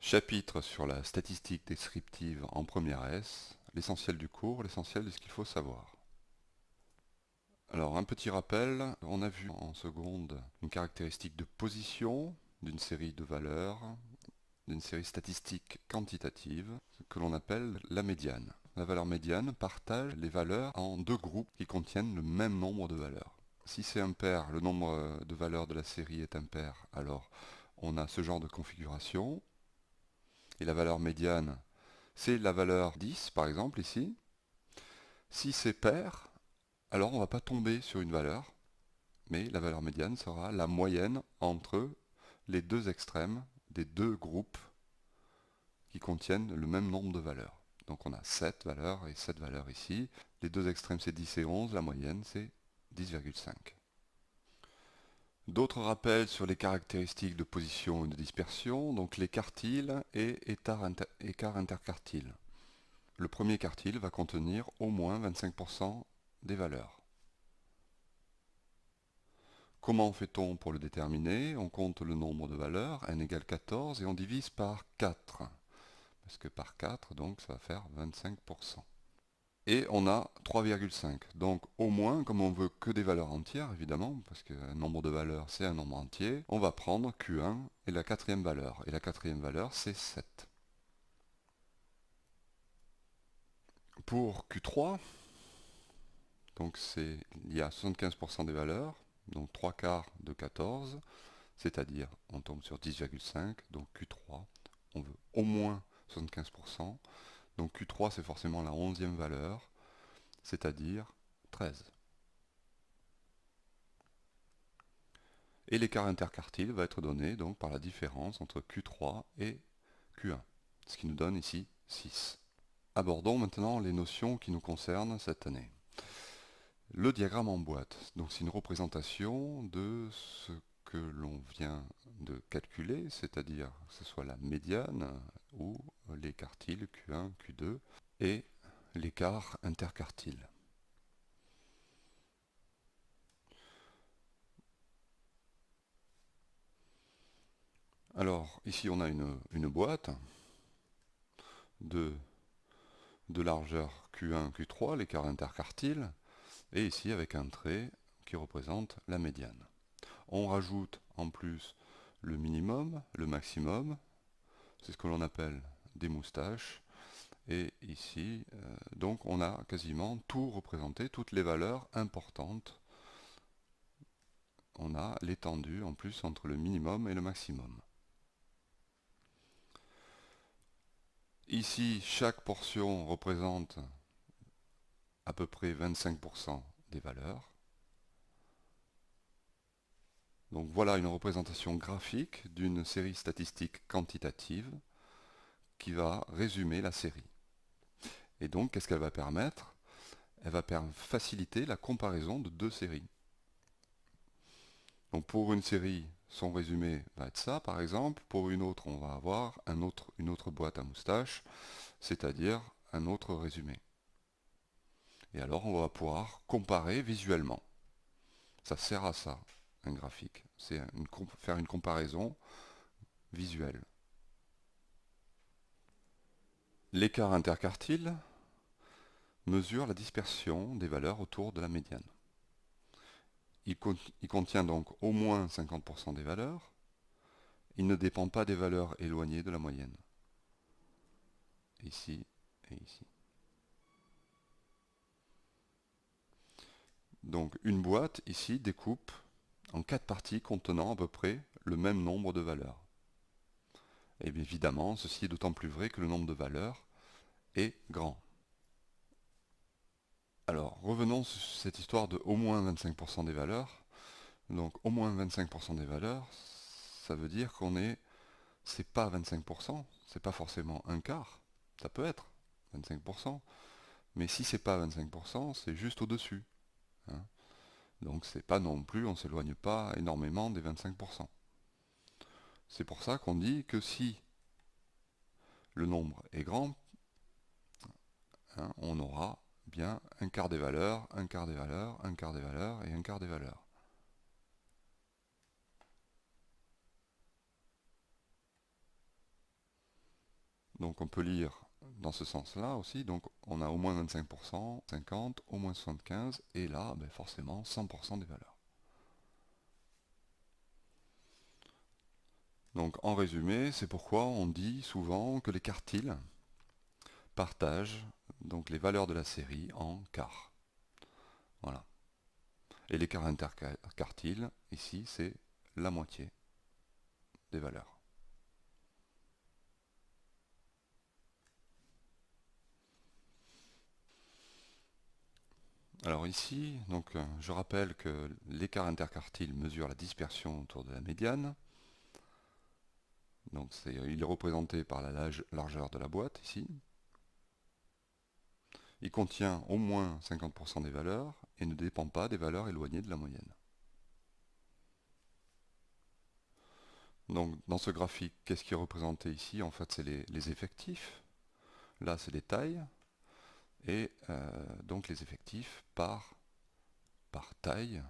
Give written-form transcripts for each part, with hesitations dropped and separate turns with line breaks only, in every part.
Chapitre sur la statistique descriptive en première S, l'essentiel du cours, l'essentiel de ce qu'il faut savoir. Alors un petit rappel, on a vu en seconde une caractéristique de position d'une série de valeurs, d'une série statistique quantitative, que l'on appelle la médiane. La valeur médiane partage les valeurs en deux groupes qui contiennent le même nombre de valeurs. Si c'est impair, le nombre de valeurs de la série est impair, alors on a ce genre de configuration. Et la valeur médiane, c'est la valeur 10 par exemple ici. Si c'est pair, alors on ne va pas tomber sur une valeur, mais la valeur médiane sera la moyenne entre les deux extrêmes des deux groupes qui contiennent le même nombre de valeurs. Donc on a 7 valeurs et 7 valeurs ici. Les deux extrêmes c'est 10 et 11, la moyenne c'est 10,5. D'autres rappels sur les caractéristiques de position et de dispersion, donc les quartiles et écart interquartile. Le premier quartile va contenir au moins 25% des valeurs. Comment fait-on pour le déterminer? On compte le nombre de valeurs, n égale 14, et on divise par 4. Parce que par 4, donc ça va faire 25%. Et on a 3,5. Donc au moins, comme on veut que des valeurs entières, évidemment, parce qu'un nombre de valeurs c'est un nombre entier, on va prendre Q1 et la quatrième valeur. Et la quatrième valeur c'est 7. Pour Q3, donc il y a 75% des valeurs, donc 3 quarts de 14, c'est-à-dire on tombe sur 10,5, donc Q3, on veut au moins 75%, donc Q3 c'est forcément la 11e valeur, c'est-à-dire 13. Et l'écart interquartile va être donné donc par la différence entre Q3 et Q1, ce qui nous donne ici 6. Abordons maintenant les notions qui nous concernent cette année. Le diagramme en boîte, donc c'est une représentation de ce que l'on vient de calculer, c'est-à-dire que ce soit la médiane ou les quartiles Q1, Q2 et l'écart interquartile. Alors ici on a une boîte de largeur Q1, Q3, l'écart interquartile, et ici avec un trait qui représente la médiane. On rajoute en plus le minimum, le maximum, c'est ce que l'on appelle des moustaches, et ici, donc on a quasiment tout représenté, toutes les valeurs importantes. On a l'étendue en plus entre le minimum et le maximum. Ici, chaque portion représente à peu près 25% des valeurs. Donc voilà une représentation graphique d'une série statistique quantitative qui va résumer la série. Et donc, qu'est-ce qu'elle va permettre? Elle va faciliter la comparaison de deux séries. Donc pour une série, son résumé va être ça, par exemple. Pour une autre, on va avoir une autre boîte à moustaches, c'est-à-dire un autre résumé. Et alors, on va pouvoir comparer visuellement. Ça sert à ça, un graphique. C'est faire une comparaison visuelle. L'écart interquartile mesure la dispersion des valeurs autour de la médiane. Il contient donc au moins 50% des valeurs. Il ne dépend pas des valeurs éloignées de la moyenne. Ici et ici. Donc une boîte ici découpe en 4 parties contenant à peu près le même nombre de valeurs. Et bien évidemment, ceci est d'autant plus vrai que le nombre de valeurs est grand. Alors revenons sur cette histoire de au moins 25% des valeurs. Donc au moins 25% des valeurs, ça veut dire c'est pas 25%, c'est pas forcément un quart, ça peut être 25%, mais si c'est pas 25%, c'est juste au-dessus, hein. Donc c'est pas non plus, on ne s'éloigne pas énormément des 25%. C'est pour ça qu'on dit que si le nombre est grand, hein, on aura bien un quart des valeurs, un quart des valeurs, un quart des valeurs et un quart des valeurs. Donc on peut lire dans ce sens-là aussi, donc on a au moins 25%, 50, au moins 75, et là, ben forcément, 100% des valeurs. Donc en résumé, c'est pourquoi on dit souvent que les quartiles partagent donc les valeurs de la série en quarts. Voilà. Et l'écart interquartile, ici, c'est la moitié des valeurs. Alors ici, donc, je rappelle que l'écart interquartile mesure la dispersion autour de la médiane. Donc il est représenté par la largeur de la boîte ici. Il contient au moins 50% des valeurs et ne dépend pas des valeurs éloignées de la moyenne. Donc dans ce graphique, qu'est-ce qui est représenté ici? En fait, c'est les effectifs. Là, c'est les tailles. Et donc les effectifs par taille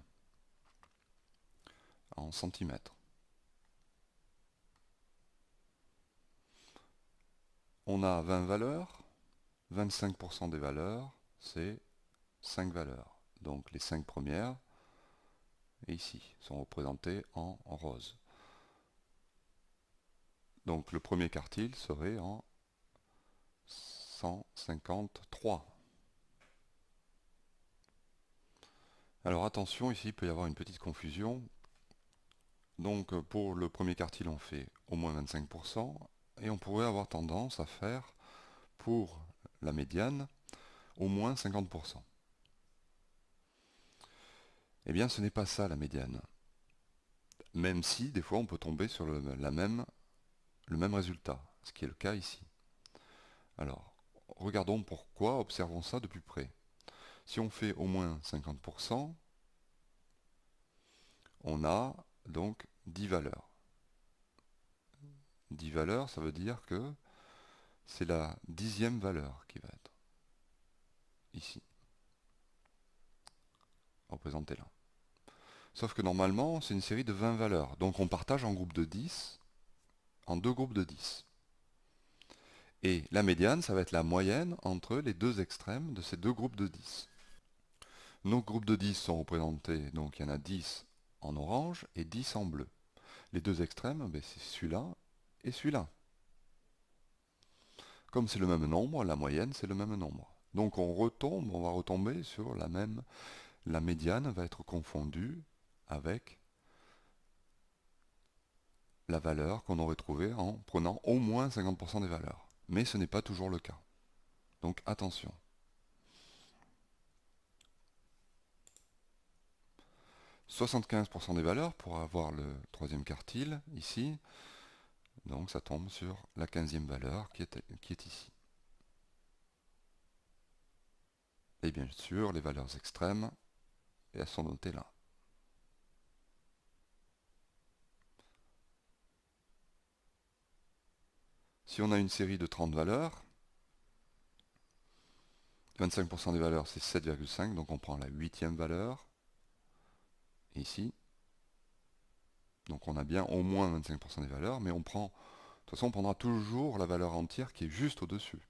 en centimètres. On a 20 valeurs. 25% des valeurs, c'est 5 valeurs. Donc les 5 premières, et ici, sont représentées en rose. Donc le premier quartile serait en 153. Alors attention, ici il peut y avoir une petite confusion. Donc pour le premier quartile on fait au moins 25% et on pourrait avoir tendance à faire pour la médiane au moins 50%. Eh bien ce n'est pas ça la médiane. Même si des fois on peut tomber sur le même résultat, ce qui est le cas ici. Alors, regardons pourquoi, observons ça de plus près. Si on fait au moins 50%, on a donc 10 valeurs. 10 valeurs, ça veut dire que c'est la 10e valeur qui va être ici, représentée là. Sauf que normalement, c'est une série de 20 valeurs. Donc on partage en groupe de 10, en deux groupes de 10. Et la médiane, ça va être la moyenne entre les deux extrêmes de ces deux groupes de 10. Nos groupes de 10 sont représentés, donc il y en a 10 en orange et 10 en bleu. Les deux extrêmes, ben, c'est celui-là et celui-là. Comme c'est le même nombre, la moyenne c'est le même nombre. Donc on va retomber sur la médiane va être confondue avec la valeur qu'on aurait trouvée en prenant au moins 50% des valeurs. Mais ce n'est pas toujours le cas. Donc attention. 75% des valeurs pour avoir le troisième quartile ici. Donc ça tombe sur la 15e valeur qui est ici. Et bien sûr, les valeurs extrêmes, elles sont notées là. Si on a une série de 30 valeurs, 25% des valeurs c'est 7,5, donc on prend la 8e valeur, ici. Donc on a bien au moins 25% des valeurs, mais de toute façon on prendra toujours la valeur entière qui est juste au-dessus.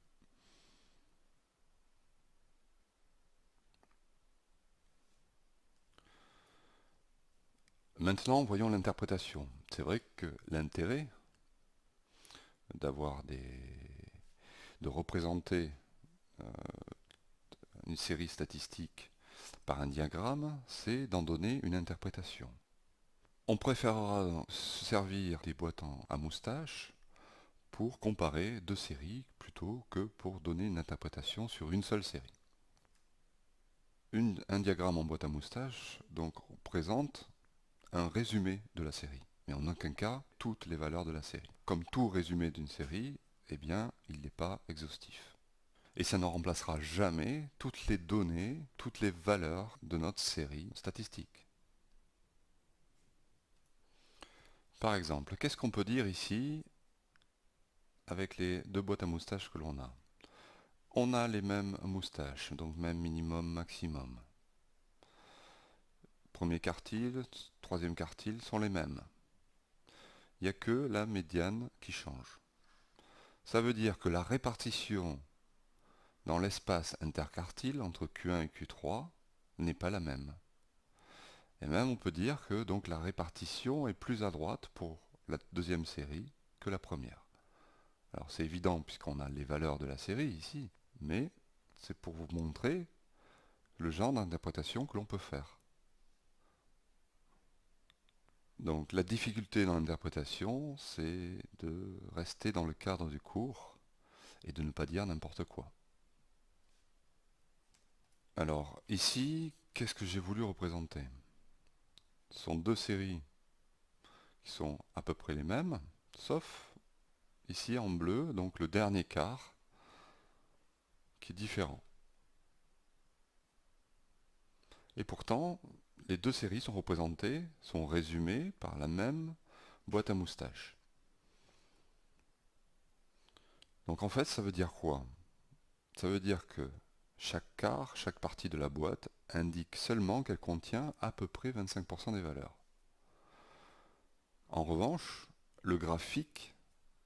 Maintenant, voyons l'interprétation. C'est vrai que l'intérêt de représenter une série statistique par un diagramme, c'est d'en donner une interprétation. On préférera se servir des boîtes à moustaches pour comparer deux séries plutôt que pour donner une interprétation sur une seule série. Un diagramme en boîte à moustaches donc présente un résumé de la série, mais en aucun cas toutes les valeurs de la série. Comme tout résumé d'une série, eh bien, il n'est pas exhaustif. Et ça ne remplacera jamais toutes les données, toutes les valeurs de notre série statistique. Par exemple, qu'est-ce qu'on peut dire ici avec les deux boîtes à moustaches que l'on a? On a les mêmes moustaches, donc même minimum, maximum. Premier quartile, troisième quartile sont les mêmes. Il n'y a que la médiane qui change. Ça veut dire que la répartition dans l'espace interquartile entre Q1 et Q3 n'est pas la même. Et même on peut dire que donc la répartition est plus à droite pour la deuxième série que la première. Alors c'est évident puisqu'on a les valeurs de la série ici, mais c'est pour vous montrer le genre d'interprétation que l'on peut faire. Donc la difficulté dans l'interprétation, c'est de rester dans le cadre du cours et de ne pas dire n'importe quoi. Alors ici, qu'est-ce que j'ai voulu représenter? Ce sont deux séries qui sont à peu près les mêmes, sauf ici en bleu, donc le dernier quart qui est différent. Et pourtant, les deux séries sont représentées, sont résumées par la même boîte à moustaches. Donc en fait, ça veut dire quoi? Ça veut dire que chaque quart, chaque partie de la boîte indique seulement qu'elle contient à peu près 25% des valeurs. En revanche, le graphique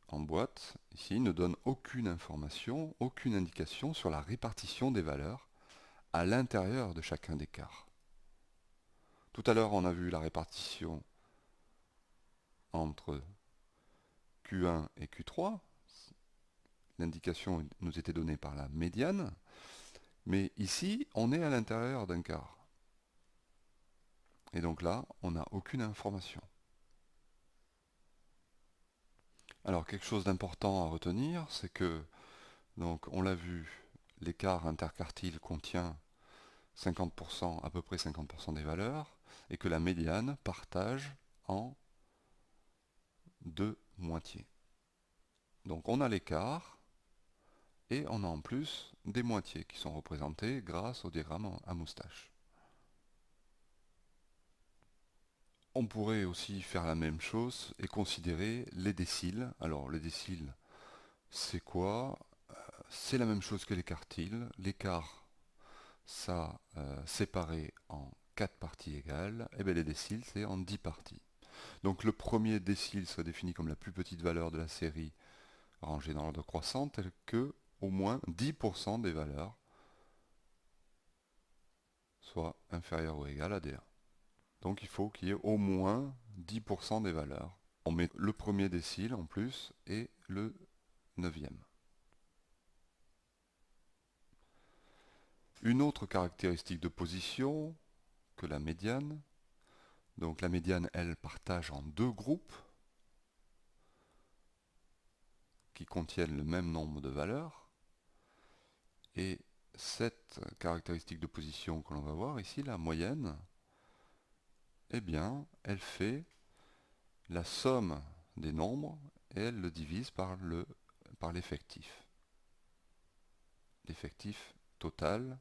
en boîte, ici, ne donne aucune information, aucune indication sur la répartition des valeurs à l'intérieur de chacun des quarts. Tout à l'heure, on a vu la répartition entre Q1 et Q3. L'indication nous était donnée par la médiane. Mais ici, on est à l'intérieur d'un quart. Et donc là, on n'a aucune information. Alors, quelque chose d'important à retenir, c'est que, donc, on l'a vu, l'écart interquartile contient 50%, à peu près 50% des valeurs, et que la médiane partage en deux moitiés. Donc, on a l'écart, et on a en plus des moitiés qui sont représentées grâce au diagramme à moustache. On pourrait aussi faire la même chose et considérer les déciles. Alors les déciles, c'est quoi? C'est la même chose que les quartiles. L'écart, ça séparé en 4 parties égales. Et bien les déciles, c'est en 10 parties. Donc le premier décile serait défini comme la plus petite valeur de la série rangée dans l'ordre croissant, telle que au moins 10% des valeurs soient inférieures ou égales à D1. Donc il faut qu'il y ait au moins 10% des valeurs. On met le premier décile en plus et le neuvième. Une autre caractéristique de position que la médiane. Donc la médiane, elle, partage en deux groupes qui contiennent le même nombre de valeurs. Et cette caractéristique de position que l'on va voir ici, la moyenne, eh bien, elle fait la somme des nombres et elle le divise par l'effectif. L'effectif total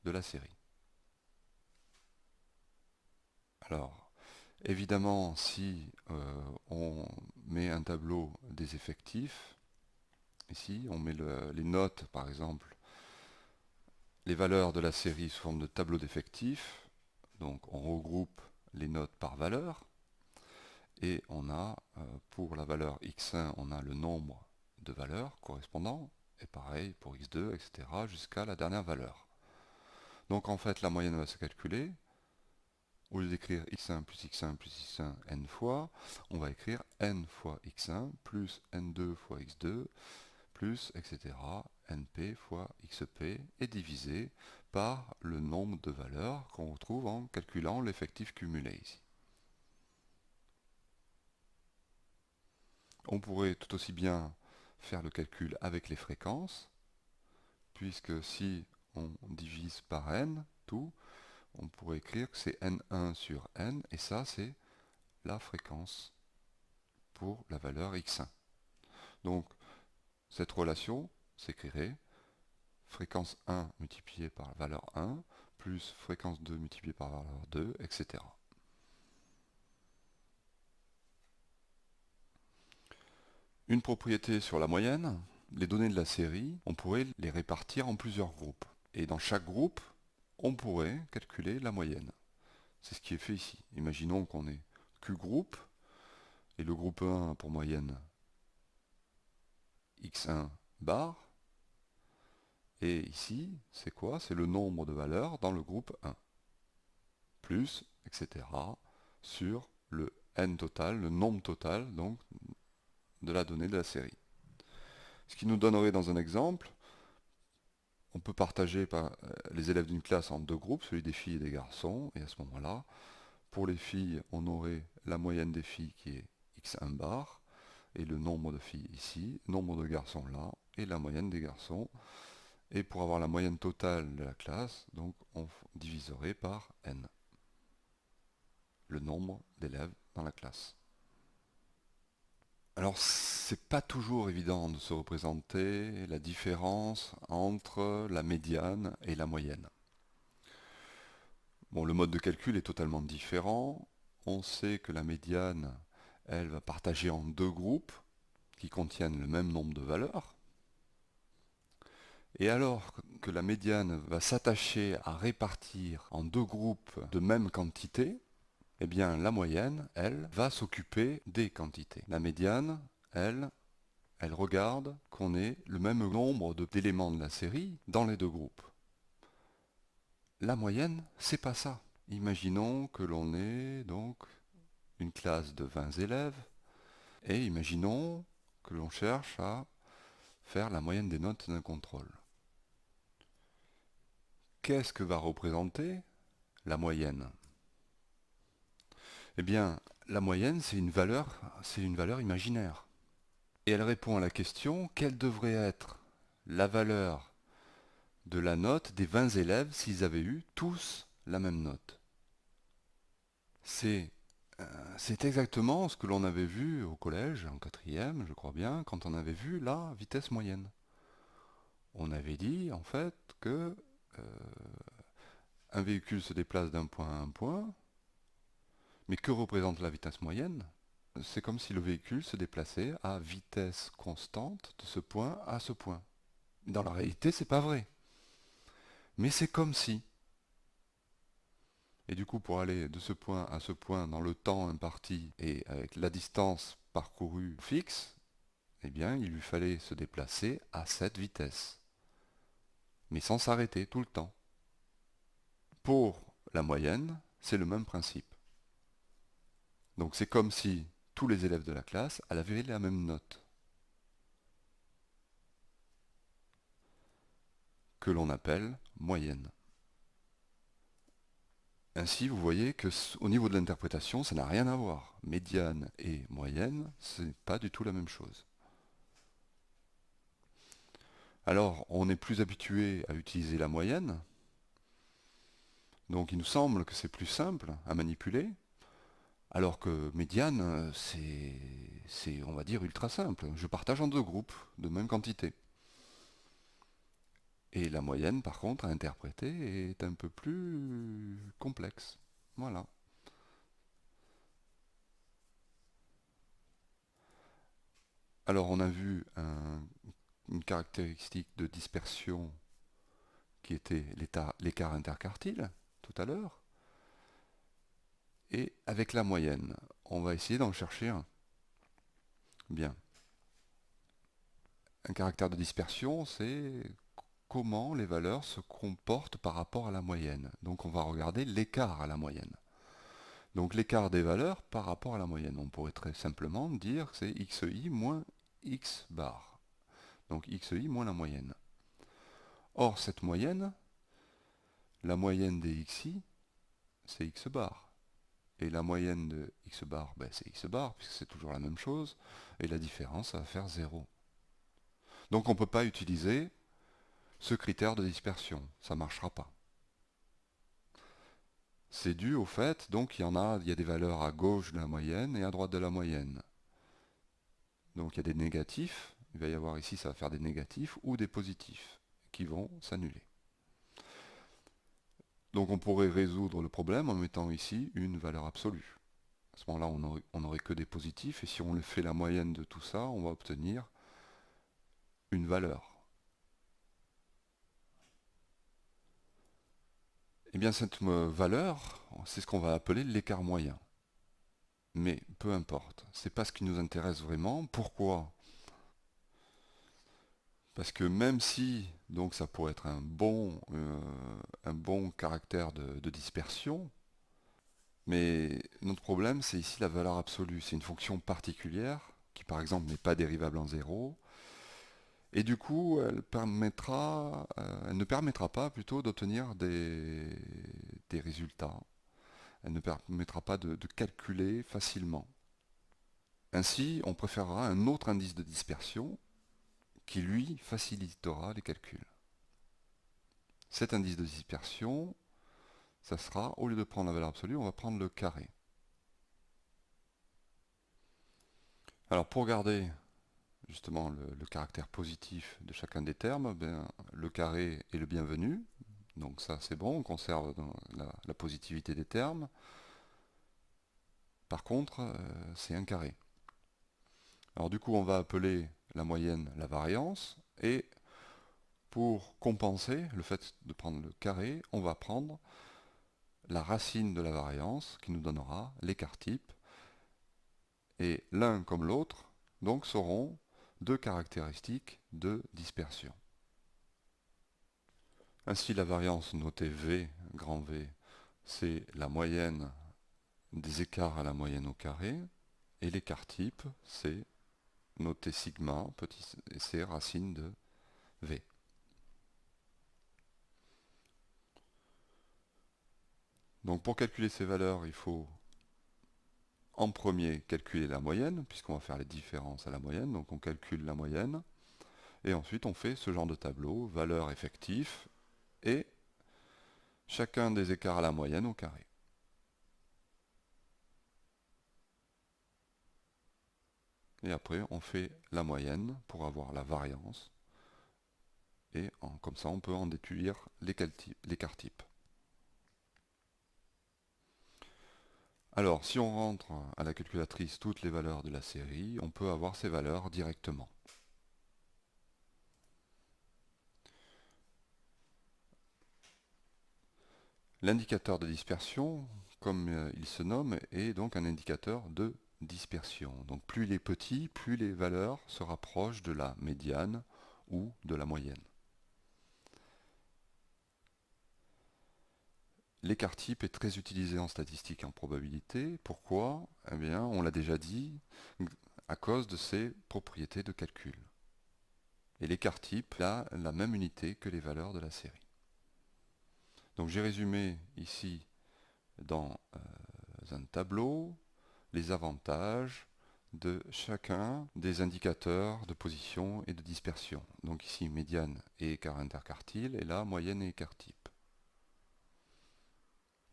de la série. Alors, évidemment, si on met un tableau des effectifs, ici, on met les notes, par exemple, les valeurs de la série sous forme de tableau d'effectifs. Donc, on regroupe les notes par valeur. Et on a, pour la valeur x1, on a le nombre de valeurs correspondant. Et pareil pour x2, etc. jusqu'à la dernière valeur. Donc, en fait, la moyenne va se calculer. Au lieu d'écrire x1 plus x1 plus x1 n fois, on va écrire n fois x1 plus n2 fois x2 plus, etc. np fois xp et divisé par le nombre de valeurs qu'on retrouve en calculant l'effectif cumulé ici. On pourrait tout aussi bien faire le calcul avec les fréquences, puisque si on divise par n, tout, on pourrait écrire que c'est n1 sur n, et ça c'est la fréquence pour la valeur x1. Donc cette relation s'écrirait fréquence 1 multipliée par la valeur 1 plus fréquence 2 multipliée par la valeur 2, etc. Une propriété sur la moyenne, les données de la série, on pourrait les répartir en plusieurs groupes. Et dans chaque groupe, on pourrait calculer la moyenne. C'est ce qui est fait ici. Imaginons qu'on ait Q groupe, et le groupe 1 a pour moyenne x1 bar. Et ici, c'est quoi? C'est le nombre de valeurs dans le groupe 1. Plus, etc. sur le n total, le nombre total donc de la donnée de la série. Ce qui nous donnerait dans un exemple, on peut partager les élèves d'une classe en deux groupes, celui des filles et des garçons, et à ce moment-là, pour les filles, on aurait la moyenne des filles qui est x1 bar, et le nombre de filles ici, nombre de garçons là, et la moyenne des garçons. Et pour avoir la moyenne totale de la classe, donc on diviserait par n, le nombre d'élèves dans la classe. Alors, c'est pas toujours évident de se représenter la différence entre la médiane et la moyenne. Bon, le mode de calcul est totalement différent. On sait que la médiane, elle va partager en deux groupes qui contiennent le même nombre de valeurs. Et alors que la médiane va s'attacher à répartir en deux groupes de même quantité, eh bien la moyenne, elle, va s'occuper des quantités. La médiane, elle regarde qu'on ait le même nombre d'éléments de la série dans les deux groupes. La moyenne, c'est pas ça. Imaginons que l'on ait donc une classe de 20 élèves et imaginons que l'on cherche à faire la moyenne des notes d'un contrôle. Qu'est-ce que va représenter la moyenne? Eh bien, la moyenne, c'est une valeur imaginaire. Et elle répond à la question, quelle devrait être la valeur de la note des 20 élèves s'ils avaient eu tous la même note? C'est exactement ce que l'on avait vu au collège, en quatrième, je crois bien, quand on avait vu la vitesse moyenne. On avait dit, en fait, que un véhicule se déplace d'un point à un point, mais que représente la vitesse moyenne? C'est comme si le véhicule se déplaçait à vitesse constante de ce point à ce point. Dans la réalité, c'est pas vrai. Mais c'est comme si. Et du coup, pour aller de ce point à ce point dans le temps imparti et avec la distance parcourue fixe, eh bien, il lui fallait se déplacer à cette vitesse. Mais sans s'arrêter tout le temps. Pour la moyenne, c'est le même principe. Donc c'est comme si tous les élèves de la classe avaient la même note, que l'on appelle moyenne. Ainsi, vous voyez que au niveau de l'interprétation, ça n'a rien à voir. Médiane et moyenne, ce n'est pas du tout la même chose. Alors, on est plus habitué à utiliser la moyenne, donc il nous semble que c'est plus simple à manipuler, alors que médiane, c'est, on va dire, ultra simple. Je partage en deux groupes de même quantité. Et la moyenne, par contre, à interpréter est un peu plus complexe. Voilà. Alors, on a vu une caractéristique de dispersion qui était l'écart interquartile tout à l'heure. Et avec la moyenne, on va essayer d'en chercher un. Bien. Un caractère de dispersion, c'est comment les valeurs se comportent par rapport à la moyenne. Donc on va regarder l'écart à la moyenne. Donc l'écart des valeurs par rapport à la moyenne. On pourrait très simplement dire que c'est xi moins x bar. Donc xi moins la moyenne. Or cette moyenne, la moyenne des xi, c'est x bar. Et la moyenne de x bar, ben c'est x bar, puisque c'est toujours la même chose. Et la différence, ça va faire 0. Donc on ne peut pas utiliser ce critère de dispersion. Ça ne marchera pas. C'est dû au fait, donc il y a des valeurs à gauche de la moyenne et à droite de la moyenne. Donc il y a des négatifs, il va y avoir ici, ça va faire des négatifs ou des positifs qui vont s'annuler. Donc on pourrait résoudre le problème en mettant ici une valeur absolue. À ce moment-là, on n'aurait que des positifs, et si on fait la moyenne de tout ça, on va obtenir une valeur. Et bien cette valeur, c'est ce qu'on va appeler l'écart moyen. Mais peu importe, c'est pas ce qui nous intéresse vraiment. Pourquoi? Parce que même si donc ça pourrait être un bon caractère de dispersion, mais notre problème c'est ici la valeur absolue. C'est une fonction particulière qui par exemple n'est pas dérivable en zéro. Et du coup, elle ne permettra pas plutôt d'obtenir des résultats. Elle ne permettra pas de calculer facilement. Ainsi, on préférera un autre indice de dispersion qui, lui, facilitera les calculs. Cet indice de dispersion, ça sera, au lieu de prendre la valeur absolue, on va prendre le carré. Alors, pour garder justement le caractère positif de chacun des termes, le carré est le bienvenu. Donc ça, c'est bon, on conserve la positivité des termes. Par contre, c'est un carré. Alors du coup, on va appeler la moyenne la variance, et pour compenser le fait de prendre le carré, on va prendre la racine de la variance qui nous donnera l'écart type, et l'un comme l'autre donc seront deux caractéristiques de dispersion. Ainsi, la variance notée V, grand V, c'est la moyenne des écarts à la moyenne au carré, et l'écart type, c'est noté sigma, petit c, racine de V. Donc pour calculer ces valeurs, il faut en premier calculer la moyenne, puisqu'on va faire les différences à la moyenne, donc on calcule la moyenne, et ensuite on fait ce genre de tableau, valeur effectif, et chacun des écarts à la moyenne au carré. Et après on fait la moyenne pour avoir la variance, et comme ça on peut en déduire l'écart type. Alors, si on rentre à la calculatrice toutes les valeurs de la série, on peut avoir ces valeurs directement. L'indicateur de dispersion, comme il se nomme, est donc un indicateur de dispersion. Donc plus il est petit, plus les valeurs se rapprochent de la médiane ou de la moyenne. L'écart type est très utilisé en statistique et en probabilité. Pourquoi? Eh bien, on l'a déjà dit, à cause de ses propriétés de calcul. Et l'écart type a la même unité que les valeurs de la série. Donc j'ai résumé ici dans un tableau les avantages de chacun des indicateurs de position et de dispersion. Donc ici médiane et écart interquartile, et là moyenne et écart type.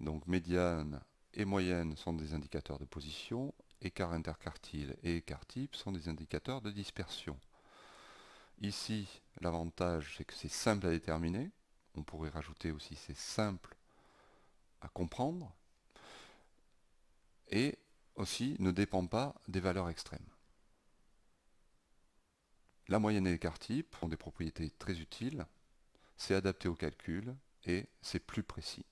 Donc médiane et moyenne sont des indicateurs de position, écart interquartile et écart type sont des indicateurs de dispersion. Ici, l'avantage c'est que c'est simple à déterminer. On pourrait rajouter aussi c'est simple à comprendre, et aussi ne dépend pas des valeurs extrêmes. La moyenne et l'écart type ont des propriétés très utiles, c'est adapté au calcul et c'est plus précis.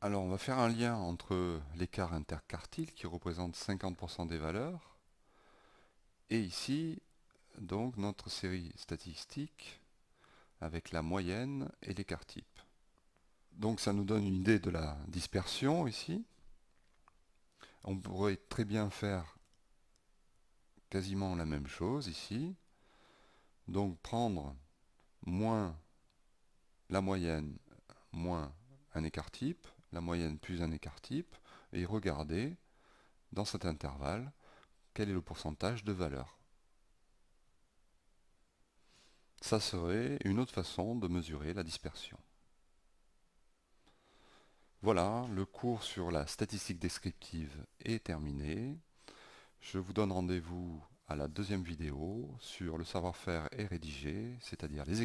Alors on va faire un lien entre l'écart interquartile qui représente 50% des valeurs, et ici donc notre série statistique avec la moyenne et l'écart type. Donc ça nous donne une idée de la dispersion ici. On pourrait très bien faire quasiment la même chose ici. Donc prendre moins la moyenne moins un écart type, la moyenne plus un écart type, et regarder dans cet intervalle quel est le pourcentage de valeur. Ça serait une autre façon de mesurer la dispersion. Voilà, le cours sur la statistique descriptive est terminé. Je vous donne rendez-vous à la deuxième vidéo sur le savoir-faire et rédiger, c'est-à-dire les